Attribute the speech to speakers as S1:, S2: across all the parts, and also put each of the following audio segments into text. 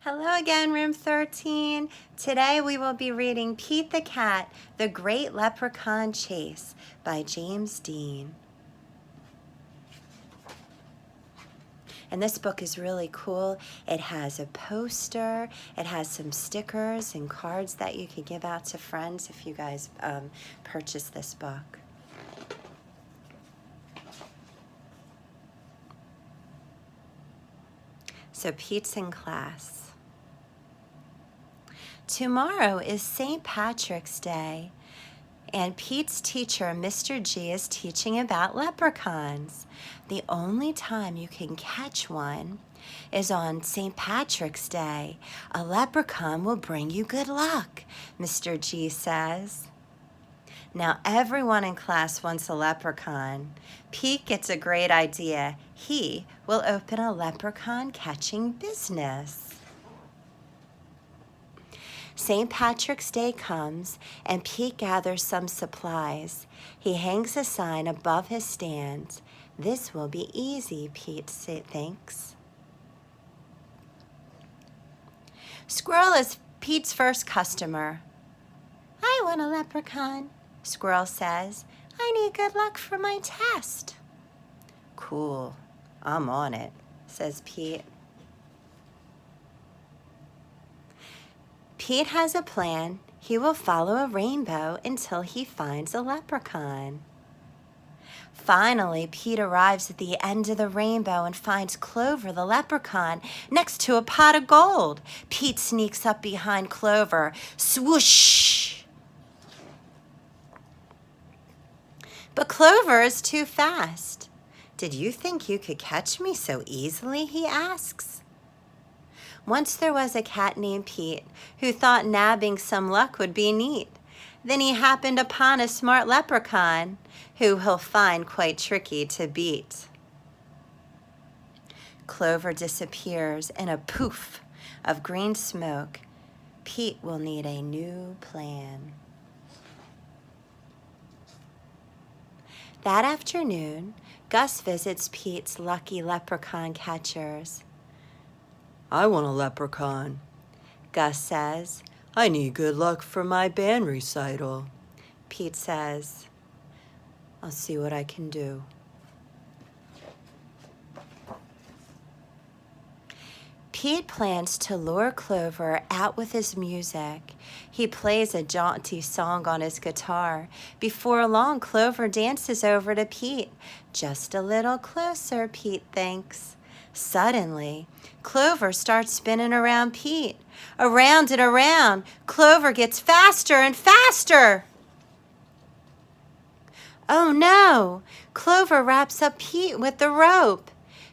S1: Hello again, room 13. Today we will be reading Pete the Cat, The Great Leprechaun Chase by James Dean. And this book is really cool. It has a poster, it has some stickers and cards that you could give out to friends if you guys purchase this book. So Pete's in class. Tomorrow is St. Patrick's Day, and Pete's teacher, Mr. G, is teaching about leprechauns. The only time you can catch one is on St. Patrick's Day. A leprechaun will bring you good luck, Mr. G says. Now everyone in class wants a leprechaun. Pete gets a great idea. He will open a leprechaun catching business. St. Patrick's Day comes, and Pete gathers some supplies. He hangs a sign above his stand. This will be easy, Pete thinks. Squirrel is Pete's first customer. I want a leprechaun, Squirrel says. I need good luck for my test. Cool, I'm on it, says Pete. Pete has a plan. He will follow a rainbow until he finds a leprechaun. Finally, Pete arrives at the end of the rainbow and finds Clover the leprechaun next to a pot of gold. Pete sneaks up behind Clover. Swoosh! But Clover is too fast. Did you think you could catch me so easily? He asks. Once there was a cat named Pete who thought nabbing some luck would be neat. Then he happened upon a smart leprechaun who he'll find quite tricky to beat. Clover disappears in a poof of green smoke. Pete will need a new plan. That afternoon, Gus visits Pete's lucky leprechaun catchers. I want a leprechaun, Gus says. I need good luck for my band recital. Pete says, I'll see what I can do. Pete plans to lure Clover out with his music. He plays a jaunty song on his guitar. Before long, Clover dances over to Pete. Just a little closer, Pete thinks. Suddenly, Clover starts spinning around Pete. Around and around, Clover gets faster and faster. Oh no! Clover wraps up Pete with the rope.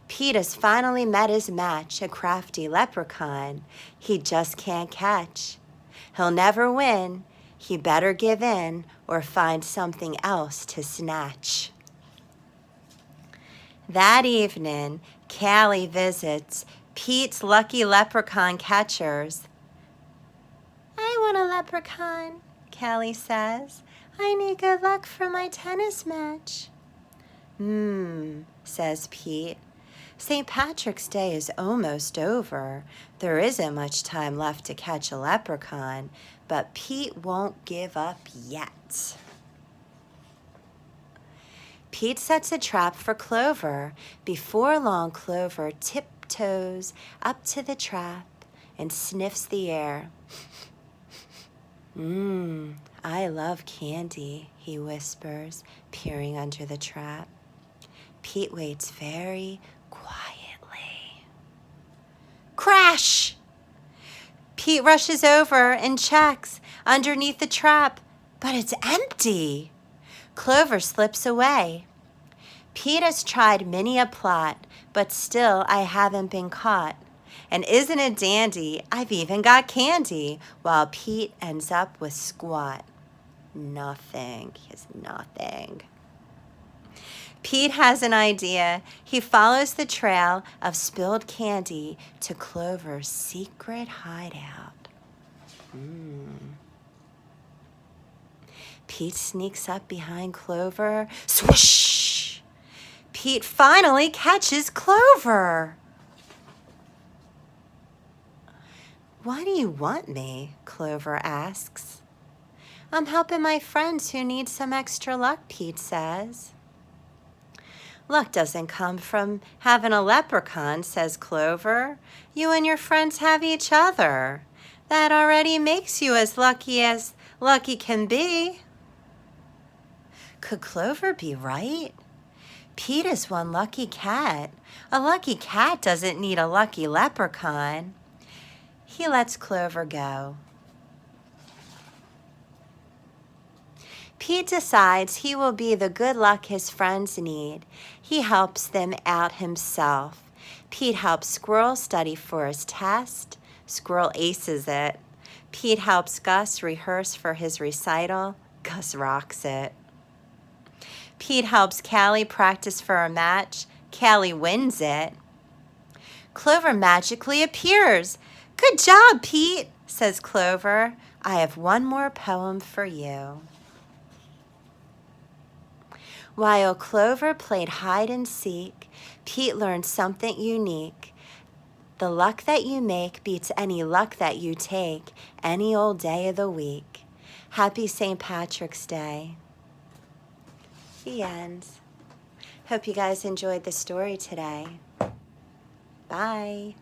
S1: Pete has finally met his match, a crafty leprechaun he just can't catch. He'll never win. He better give in or find something else to snatch. That evening, Callie visits Pete's lucky leprechaun catchers. I want a leprechaun, Callie says. I need good luck for my tennis match. Says Pete. St. Patrick's Day is almost over. There isn't much time left to catch a leprechaun, but Pete won't give up yet. Pete sets a trap for Clover. Before long, Clover tiptoes up to the trap and sniffs the air. I love candy, he whispers, peering under the trap. Pete waits very quietly. Crash! Pete rushes over and checks underneath the trap, but it's empty. Clover slips away. Pete has tried many a plot, but still I haven't been caught. And isn't it dandy? I've even got candy, while Pete ends up with squat. Nothing. He has nothing. Pete has an idea. He follows the trail of spilled candy to Clover's secret hideout. Pete sneaks up behind Clover. Swoosh! Pete finally catches Clover. Why do you want me? Clover asks. I'm helping my friends who need some extra luck, Pete says. Luck doesn't come from having a leprechaun, says Clover. You and your friends have each other. That already makes you as lucky can be. Could Clover be right? Pete is one lucky cat. A lucky cat doesn't need a lucky leprechaun. He lets Clover go. Pete decides he will be the good luck his friends need. He helps them out himself. Pete helps Squirrel study for his test. Squirrel aces it. Pete helps Gus rehearse for his recital. Gus rocks it. Pete helps Callie practice for a match. Callie wins it. Clover magically appears. Good job, Pete, says Clover. I have one more poem for you. While Clover played hide and seek, Pete learned something unique. The luck that you make beats any luck that you take any old day of the week. Happy St. Patrick's Day. The end. Hope you guys enjoyed the story today. Bye.